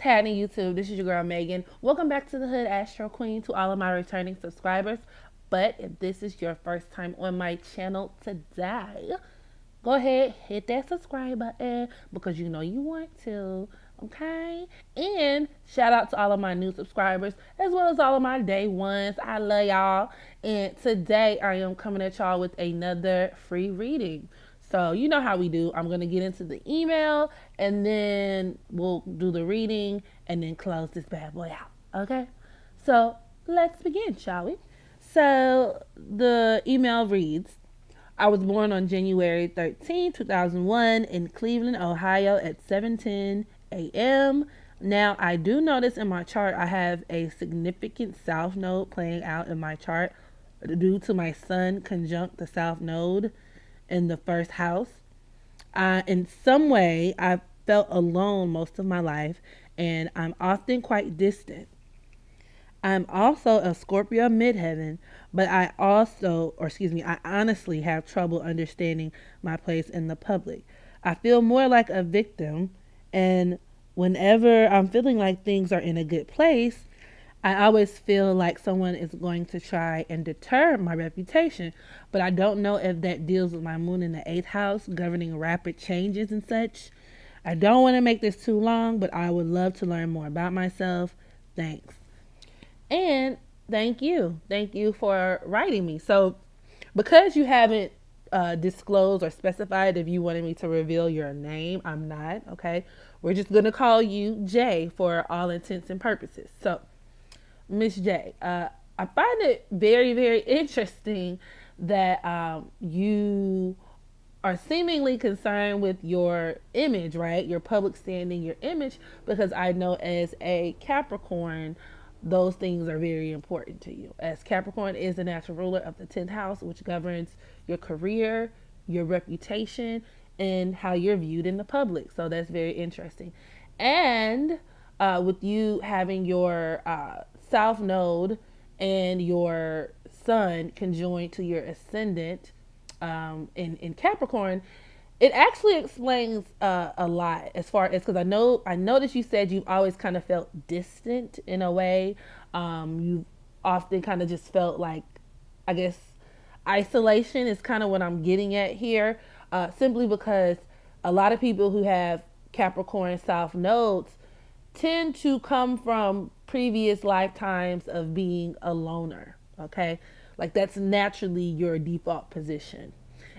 happening, YouTube? This is your girl Megan. Welcome back to the Hood Astro Queen, to all of my returning subscribers. But if this is your first time on my channel today, go ahead, hit that subscribe button because you know you want to. Okay? And shout out to all of my new subscribers as well as all of my day ones. I love y'all. And today I am coming at y'all with another free reading. So you know how we do. I'm going to get into the email and then we'll do the reading and then close this bad boy out. Okay? So let's begin, shall we? So the email reads, I was born on January 13, 2001 in Cleveland, Ohio at 7:10 a.m. Now, I do notice in my chart I have a significant south node playing out in my chart due to my sun conjunct the south node in the first house. In some way, I've felt alone most of my life, and I'm often quite distant. I'm also a Scorpio midheaven, but I honestly have trouble understanding my place in the public. I feel more like a victim, and whenever I'm feeling like things are in a good place, I always feel like someone is going to try and deter my reputation, but I don't know if that deals with my moon in the 8th house, governing rapid changes and such. I don't want to make this too long, but I would love to learn more about myself. Thanks. And thank you. Thank you for writing me. So, because you haven't disclosed or specified if you wanted me to reveal your name, I'm not. Okay. We're just going to call you Jay for all intents and purposes. So, Miss J, I find it very, very interesting that you are seemingly concerned with your image, right? Your public standing, your image, because I know as a Capricorn, those things are very important to you. As Capricorn is the natural ruler of the 10th house, which governs your career, your reputation, and how you're viewed in the public. So that's very interesting. And with you having your south node and your sun conjoined to your ascendant in Capricorn, it actually explains a lot as far as, because I noticed you said you've always kind of felt distant in a way. You've often kind of just felt like, I guess, isolation is kind of what I'm getting at here. Simply because a lot of people who have Capricorn south nodes tend to come from previous lifetimes of being a loner. Okay, like that's naturally your default position.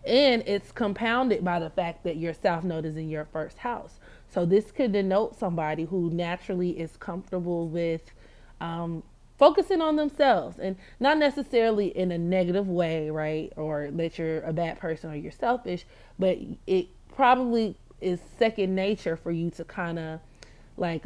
And it's compounded by the fact that your south node is in your first house. So this could denote somebody who naturally is comfortable with focusing on themselves, and not necessarily in a negative way, right? Or that you're a bad person or you're selfish, but it probably is second nature for you to kind of like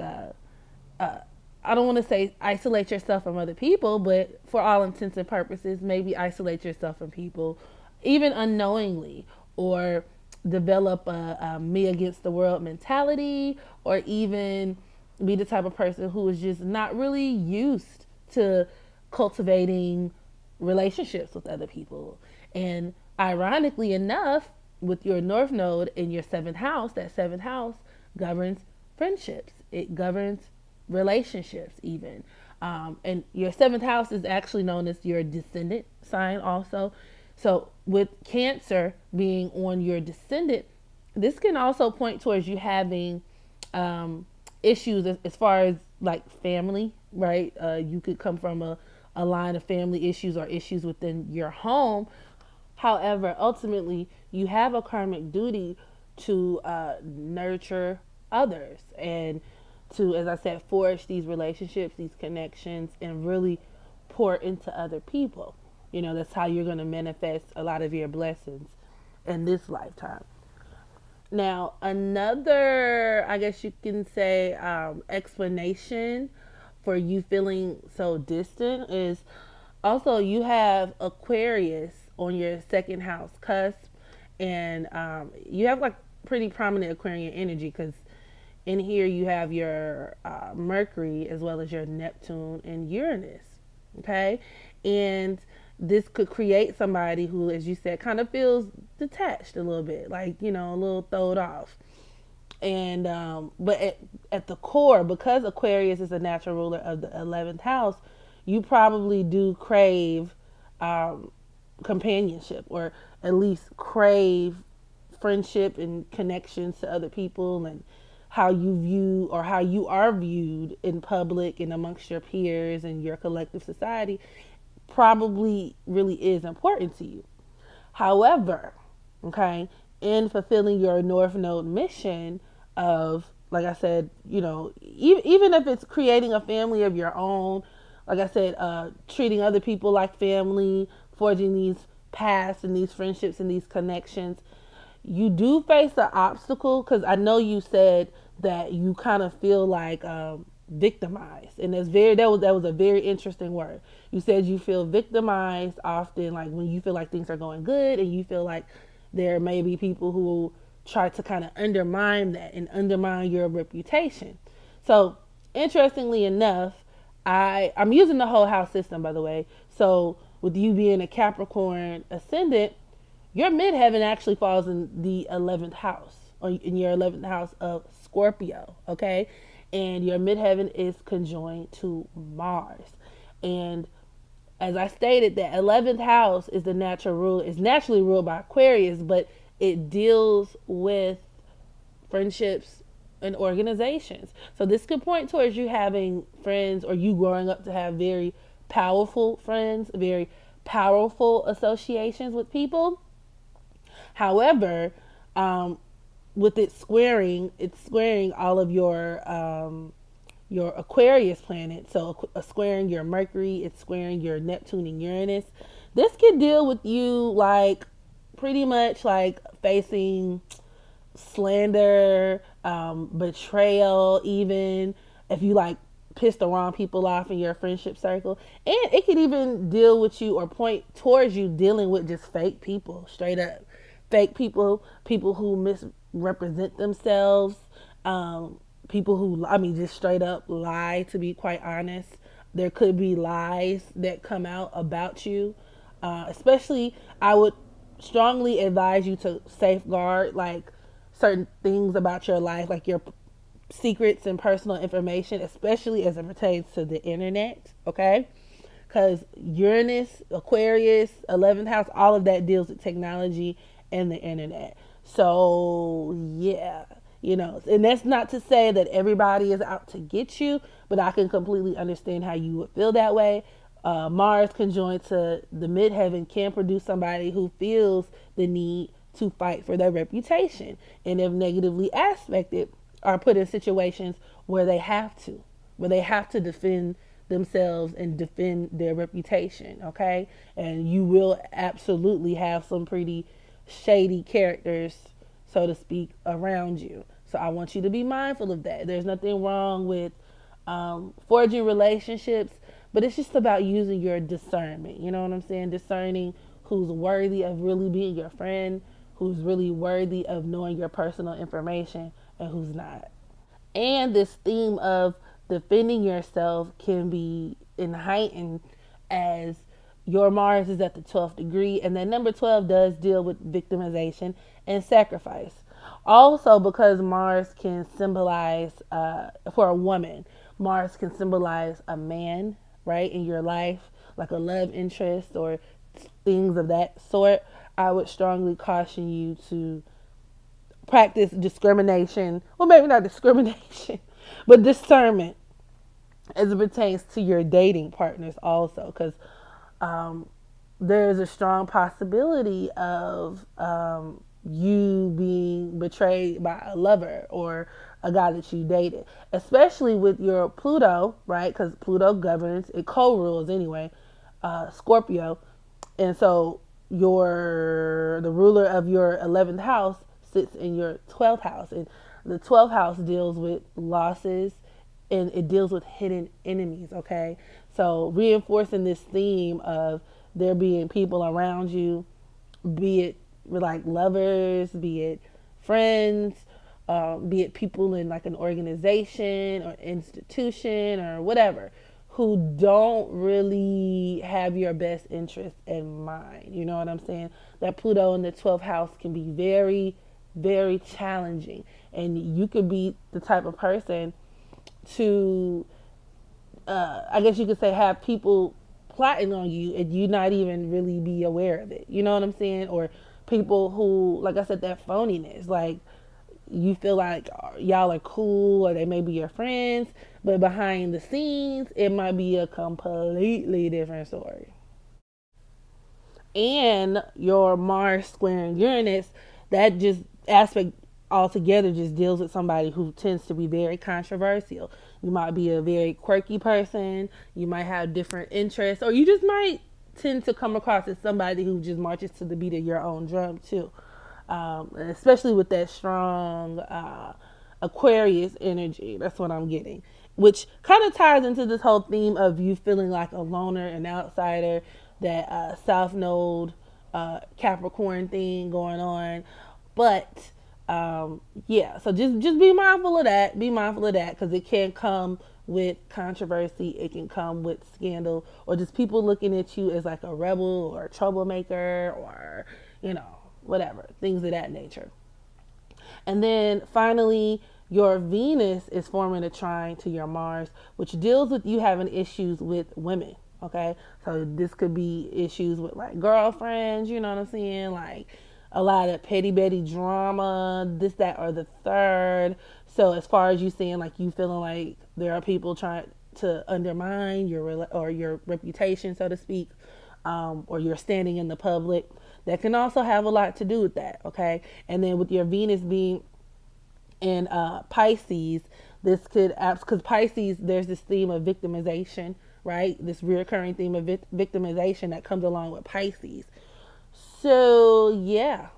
I don't want to say isolate yourself from other people, but for all intents and purposes, maybe isolate yourself from people, even unknowingly, or develop a me against the world mentality, or even be the type of person who is just not really used to cultivating relationships with other people. And ironically enough, with your north node in your seventh house, that seventh house governs friendships. It governs relationships even. And your seventh house is actually known as your descendant sign also. So with Cancer being on your descendant, this can also point towards you having issues as far as like family, right? You could come from a line of family issues or issues within your home. However, ultimately, you have a karmic duty to nurture others and to, as I said, forge these relationships, these connections, and really pour into other people. You know, that's how you're going to manifest a lot of your blessings in this lifetime. Now, another, I guess you can say, explanation for you feeling so distant is also you have Aquarius on your second house cusp, and you have like pretty prominent Aquarian energy because in here you have your Mercury as well as your Neptune and Uranus. Okay, and this could create somebody who, as you said, kind of feels detached a little bit, like, you know, a little throwed off. And but at the core, because Aquarius is a natural ruler of the 11th house, you probably do crave um, companionship, or at least crave friendship and connections to other people, and how you view, or how you are viewed in public and amongst your peers and your collective society, probably really is important to you. However, okay, in fulfilling your North Node mission of, like I said, even if it's creating a family of your own, like I said, treating other people like family, forging these paths and these friendships and these connections, you do face an obstacle, because I know you said that you kind of feel like victimized, and that was a very interesting word. You said you feel victimized often, like when you feel like things are going good, and you feel like there may be people who try to kind of undermine that and undermine your reputation. So interestingly enough, I'm using the whole house system, by the way. So with you being a Capricorn ascendant, your midheaven actually falls in the 11th house, or in your 11th house of Scorpio, okay? And your midheaven is conjoined to Mars. And as I stated, that 11th house is the natural rule, is naturally ruled by Aquarius, but it deals with friendships and organizations. So this could point towards you having friends, or you growing up to have very powerful friends, very powerful associations with people. However, with it's squaring all of your Aquarius planet. So squaring your Mercury, it's squaring your Neptune and Uranus. This can deal with you like pretty much like facing slander, betrayal, even if you like pissed the wrong people off in your friendship circle. And it could even deal with you, or point towards you dealing with just fake people, straight up fake people, people who misrepresent themselves, people who, I mean, just straight up lie, to be quite honest. There could be lies that come out about you. Especially, I would strongly advise you to safeguard like certain things about your life, like your secrets and personal information, especially as it pertains to the internet, okay? Because Uranus, Aquarius, 11th house, all of that deals with technology and the internet. So, yeah, and that's not to say that everybody is out to get you, but I can completely understand how you would feel that way. Mars conjoined to the midheaven can produce somebody who feels the need to fight for their reputation, and if negatively aspected, are put in situations where they have to defend themselves and defend their reputation, okay? And you will absolutely have some pretty shady characters, so to speak, around you. So I want you to be mindful of that. There's nothing wrong with forging relationships, but it's just about using your discernment. You know what I'm saying? Discerning who's worthy of really being your friend, who's really worthy of knowing your personal information, and who's not. And this theme of defending yourself can be in heightened as your Mars is at the 12th degree, and then number 12 does deal with victimization and sacrifice. Also, because Mars can symbolize, for a woman, Mars can symbolize a man, right, in your life, like a love interest or things of that sort. I would strongly caution you to practice discrimination, well, maybe not discrimination, but discernment as it pertains to your dating partners also, because there is a strong possibility of you being betrayed by a lover or a guy that you dated, especially with your Pluto, right? Because Pluto governs, it co-rules anyway, Scorpio, and so the ruler of your 11th house sits in your 12th house, and the 12th house deals with losses, and it deals with hidden enemies, okay? So reinforcing this theme of there being people around you, be it like lovers, be it friends, be it people in like an organization or institution or whatever, who don't really have your best interest in mind. You know what I'm saying? That Pluto in the 12th house can be very very challenging. And you could be the type of person to, I guess you could say, have people plotting on you and you not even really be aware of it. You know what I'm saying? Or people who, like I said, that phoniness. Like, you feel like y'all are cool or they may be your friends, but behind the scenes, it might be a completely different story. And your Mars squaring Uranus, that just aspect altogether just deals with somebody who tends to be very controversial. You might be a very quirky person, you might have different interests, or you just might tend to come across as somebody who just marches to the beat of your own drum too. Especially with that strong Aquarius energy. That's what I'm getting, which kind of ties into this whole theme of you feeling like a loner, an outsider, that South Node Capricorn thing going on. But yeah, so just be mindful of that. Be mindful of that because it can come with controversy. It can come with scandal, or just people looking at you as like a rebel or a troublemaker, or whatever, things of that nature. And then finally, your Venus is forming a trine to your Mars, which deals with you having issues with women. Okay, so this could be issues with like girlfriends, you know what I'm saying? Like a lot of petty betty drama, this, that, or the third. So as far as you saying, like, you feeling like there are people trying to undermine your reputation, so to speak, or your standing in the public, that can also have a lot to do with that. Okay, and then with your Venus being in Pisces, this could, because Pisces, there's this theme of victimization, right? This reoccurring theme of victimization that comes along with Pisces. So yeah.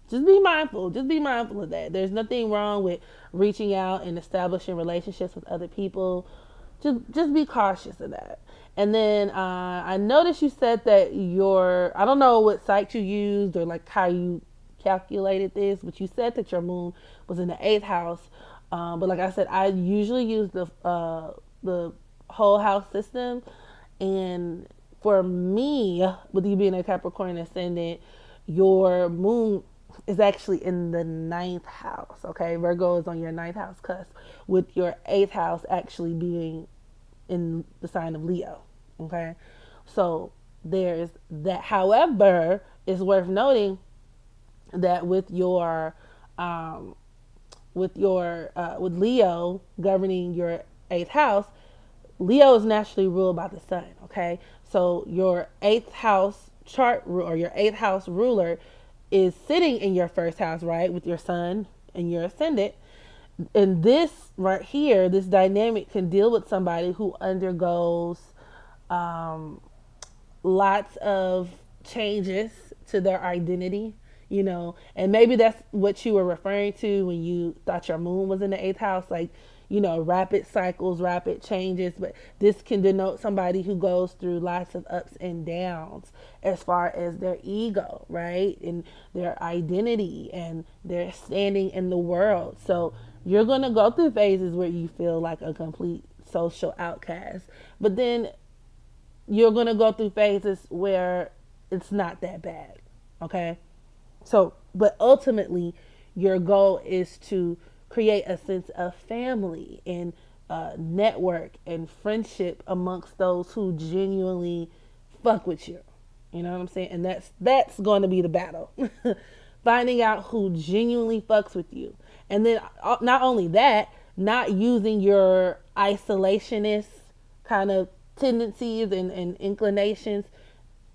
Just be mindful. Just be mindful of that. There's nothing wrong with reaching out and establishing relationships with other people. Just be cautious of that. And then I noticed you said that I don't know what site you used or like how you calculated this, but you said that your moon was in the 8th house. But like I said, I usually use the whole house system. And for me, with you being a Capricorn ascendant, your moon is actually in the 9th house. Okay, Virgo is on your 9th house cusp, with your 8th house actually being in the sign of Leo. Okay, so there's that. However, it's worth noting that with Leo governing your 8th house, Leo is naturally ruled by the sun. Okay, so your 8th house chart, or your 8th house ruler, is sitting in your 1st house, right, with your sun and your ascendant. And this right here, this dynamic can deal with somebody who undergoes lots of changes to their identity, and maybe that's what you were referring to when you thought your moon was in the 8th house, like, rapid cycles, rapid changes. But this can denote somebody who goes through lots of ups and downs as far as their ego, right? And their identity and their standing in the world. So you're going to go through phases where you feel like a complete social outcast. But then you're going to go through phases where it's not that bad, okay? So, but ultimately, your goal is to create a sense of family and network and friendship amongst those who genuinely fuck with you. You know what I'm saying? And that's going to be the battle. Finding out who genuinely fucks with you. And then not only that, not using your isolationist kind of tendencies and inclinations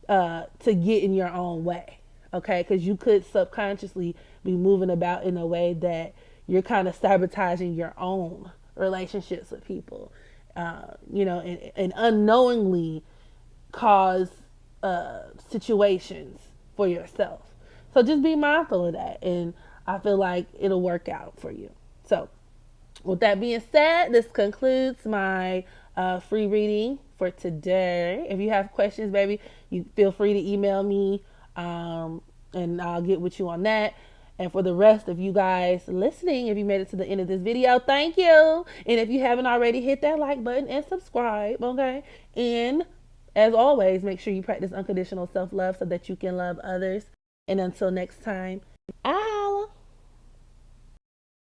to get in your own way. Okay, because you could subconsciously be moving about in a way that you're kind of sabotaging your own relationships with people, and unknowingly cause situations for yourself. So just be mindful of that, and I feel like it'll work out for you. So with that being said, this concludes my free reading for today. If you have questions, baby, you feel free to email me. And I'll get with you on that. And for the rest of you guys listening, if you made it to the end of this video, thank you. And if you haven't already, hit that like button and subscribe, okay? And as always, make sure you practice unconditional self-love so that you can love others. And until next time, out.